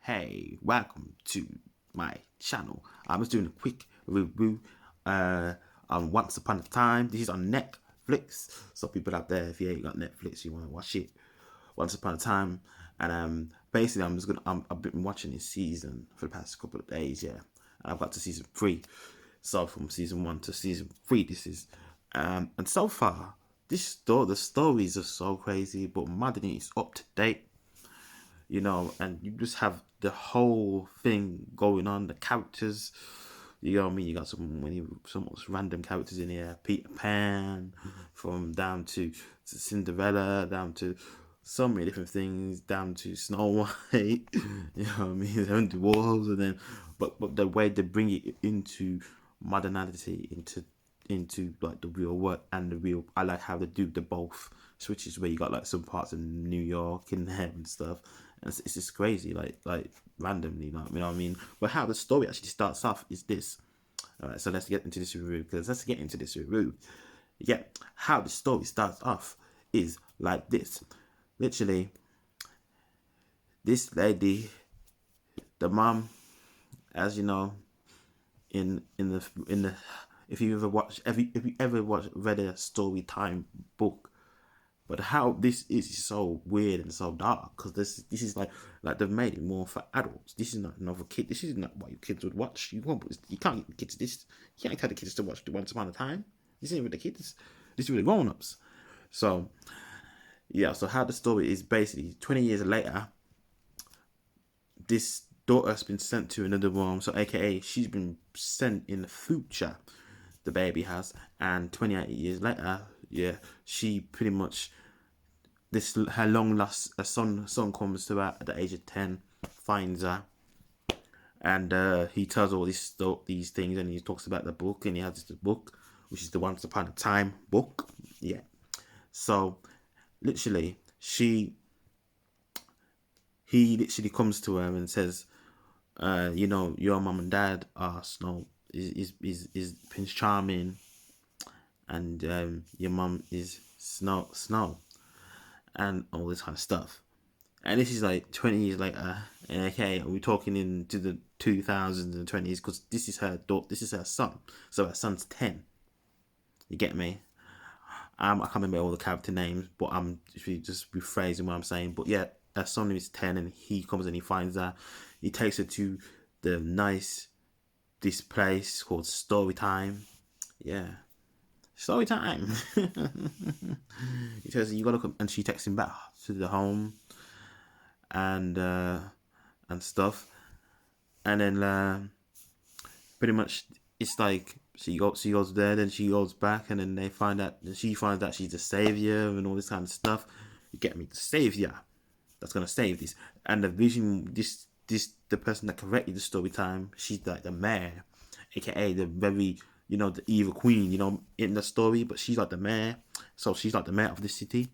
Hey, welcome to my channel. I was doing a quick review on Once Upon a Time. This is on Netflix. So people out there, if you ain't got Netflix, you want to watch it. Once Upon a Time, and basically I've been watching this season for the past couple of days, yeah. And I've got to season 3. So from season 1 to season 3, this is, and so far, the stories are so crazy, but modern is up to date, and you just have the whole thing going on. The characters, you know what I mean. You got some random characters in here. Peter Pan, from down to Cinderella, down to so many different things, down to Snow White. You know what I mean. They're the wolves, and then but the way they bring it into modernity, into like the real work and the real. I like how they do the both switches where you got like some parts of New York in there and stuff. And it's just crazy, like randomly, like, you know what I mean. But how the story actually starts off is this. All right, so let's get into this review. Yeah, how the story starts off is like this. Literally, this lady, the mom, as you know, in the if you ever read a story time book, but how this is so weird and so dark, because this is like they've made it more for adults. This is not another kid. This is not what your kids would watch. You can't get kids this. You can't tell the kids to watch the Once Upon a Time. This ain't with the kids. This is with the grown ups. So yeah. So how the story is basically 20 years later, this daughter's been sent to another realm. So AKA she's been sent in the future. The baby has, and 28 years later, yeah, she pretty much this her long lost son comes to her at the age of 10, finds her, and he tells all these things, and he talks about the book, and he has this book which is the Once Upon a Time book. Yeah. So literally he literally comes to her and says, your mom and dad are Snow is Prince Charming, and your mom is Snow, and all this kind of stuff. And this is like 20 years later. And okay, we're talking into the 2020s, because this is her daughter, this is her son. So her son's 10. You get me? I can't remember all the character names, but I'm just rephrasing what I'm saying. But yeah, her son is 10, and he comes and he finds her. He takes her to this place called Story Time. Yeah. Story time. He says you gotta come, and she takes him back to the home, and stuff, and then pretty much it's like she goes there, then she goes back, and then she finds out she's the savior and all this kind of stuff. You get me? The savior that's gonna save this, and the vision, the person that corrected the story time, she's like the mayor, aka the very, the evil queen, in the story, but she's like the mayor. So she's like the mayor of the city.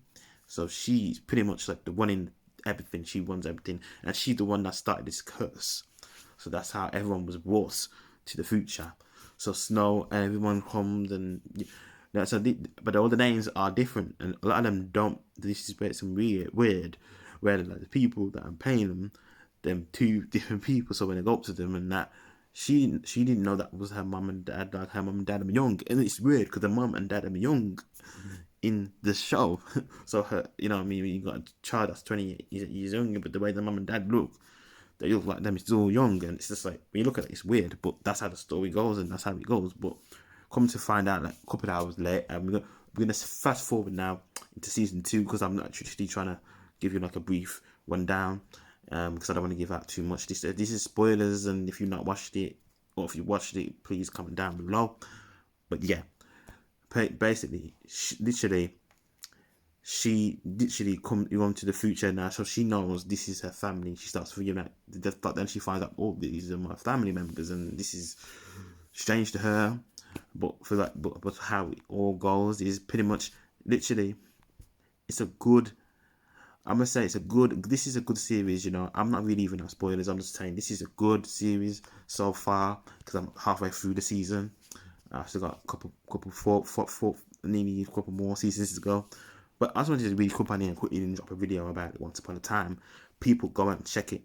So she's pretty much like the one in everything. She runs everything, and she's the one that started this curse. So that's how everyone was brought to the future. So Snow and everyone comes, and but all the names are different, and a lot of them don't. This is where it's some weird, where like the people that I'm paying them two different people. So when I go up to them and that, she didn't know that was her mum and dad. Like her mum and dad are young, and it's weird because the mum and dad are young in the show. So her, I mean, you got a child that's 20 years younger, but the way the mum and dad look, they look like them still young, and it's just like when you look at it, it's weird. But that's how the story goes, and that's how it goes. But come to find out, like a couple of hours later, and we're gonna fast forward now into season 2, because I'm not actually trying to give you like a brief rundown, because I don't want to give out too much. This is spoilers, and if you've not watched it, or if you watched it, please comment down below. But yeah, basically, she literally come to the future now, so she knows this is her family. She starts figuring out, but then she finds out, oh, these are my family members, and this is strange to her. But for that, but how it all goes is pretty much literally, it's a good. I'm gonna say this is a good series. I'm not really even on spoilers. I'm just saying this is a good series so far, because I'm halfway through the season. I've still got a couple, nearly a couple more seasons to go. But I just wanted to really come on here and quickly drop a video about it Once Upon a Time. People go out and check it.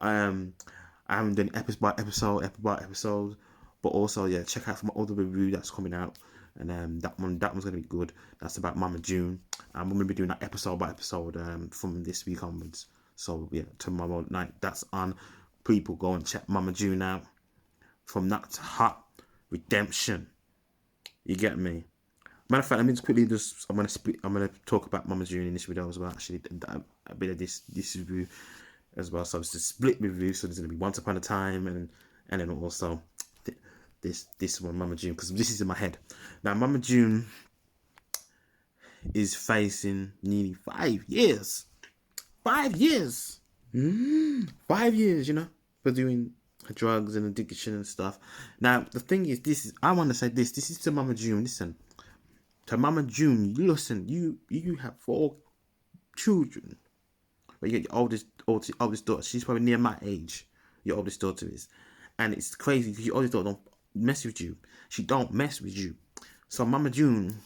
I haven't done episode by episode, but also yeah, check out my other review that's coming out, and that one's gonna be good. That's about Mama June. I'm gonna be doing that episode by episode from this week onwards. So yeah, tomorrow night that's on. People go and check Mama June out. From that to Hot Redemption. You get me? Matter of fact, let me just quickly I'm gonna talk about Mama June in this video as well. Actually, a bit of this review as well. So it's a split review. So there's gonna be Once Upon a Time and then also this one, Mama June, because this is in my head. Now, Mama June is facing nearly 5 years. 5 years. 5 years, you know, for doing drugs and addiction and stuff. Now, the thing is, I want to say this is to Mama June. Listen, to Mama June, listen, you have 4 children. But you got your oldest daughter. She's probably near my age. Your oldest daughter is. And it's crazy because your oldest daughter don't mess with you. She don't mess with you. So Mama June,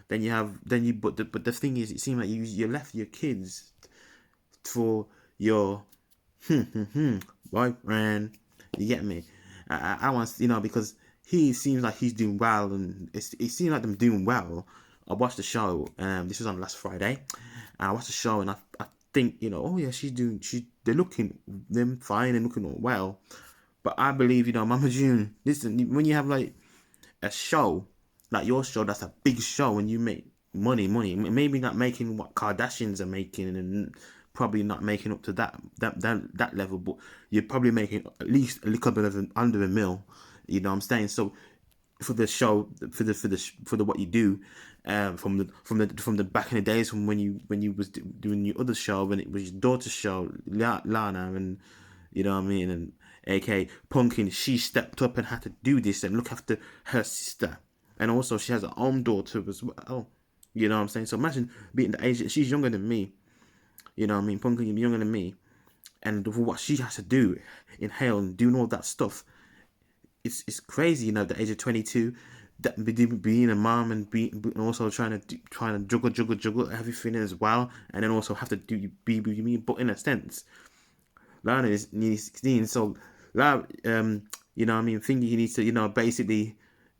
but the thing is, it seems like you left your kids for your boyfriend. You get me? I want, you know, because he seems like he's doing well, and it seems like them doing well. I watched the show. This was on last Friday. I watched the show, and I think, you know, oh yeah, they're looking them fine and looking all well. But I believe, you know, Mama June. Listen, when you have like a show like your show, that's a big show, and you make money. Maybe not making what Kardashians are making, and probably not making up to that level, but you're probably making at least a little bit of under $1 million. You know what I'm saying? So for the show, for the what you do, from the back in the days, from when you was doing your other show, when it was your daughter's show, Lana, and you know what I mean, and aka Punkin, she stepped up and had to do this and look after her sister, and also she has her own daughter as well. You know what I'm saying? So imagine being the age, she's younger than me. You know what I mean? Punkin, you're younger than me, and for what she has to do, inhale and doing all that stuff, it's crazy. You know, at the age of 22, that being a mom and also trying to juggle everything as well, and then also have to be me. But in a sense, Lana is nearly 16, so Lana, you know what I mean, Thingy needs to, you know, basically,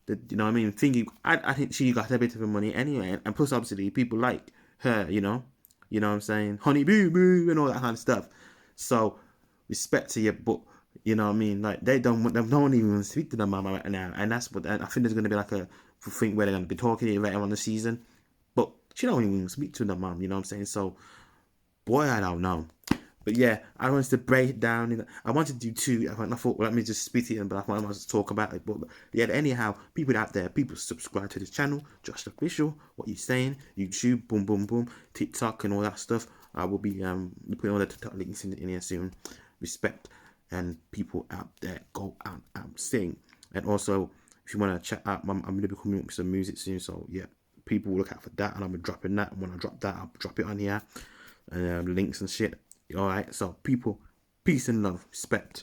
you know what I mean, Thingy, I think she got a bit of money anyway, and plus obviously people like her, you know what I'm saying, honey boo boo and all that kind of stuff. So respect to you, but you know what I mean, like they don't even speak to their mama right now, and that's what I think there's gonna be like a thing where they're gonna be talking to you later on the season, but she don't even speak to their mom, you know what I'm saying? So boy, I don't know. But yeah, I wanted to break it down. I wanted to do 2. I thought, well, let me just spit it in, but I wanted to talk about it. But yeah, anyhow, people out there, people subscribe to this channel, Josh Official. What you saying? YouTube, boom, boom, boom, TikTok, and all that stuff. I will be putting all the TikTok links in here soon. Respect, and people out there, go out and sing. And also, if you want to check out, I'm going to be coming up with some music soon. So yeah, people will look out for that, and I'm gonna be dropping that. And when I drop that, I'll drop it on here, and links and shit. Alright, so people, peace and love, respect.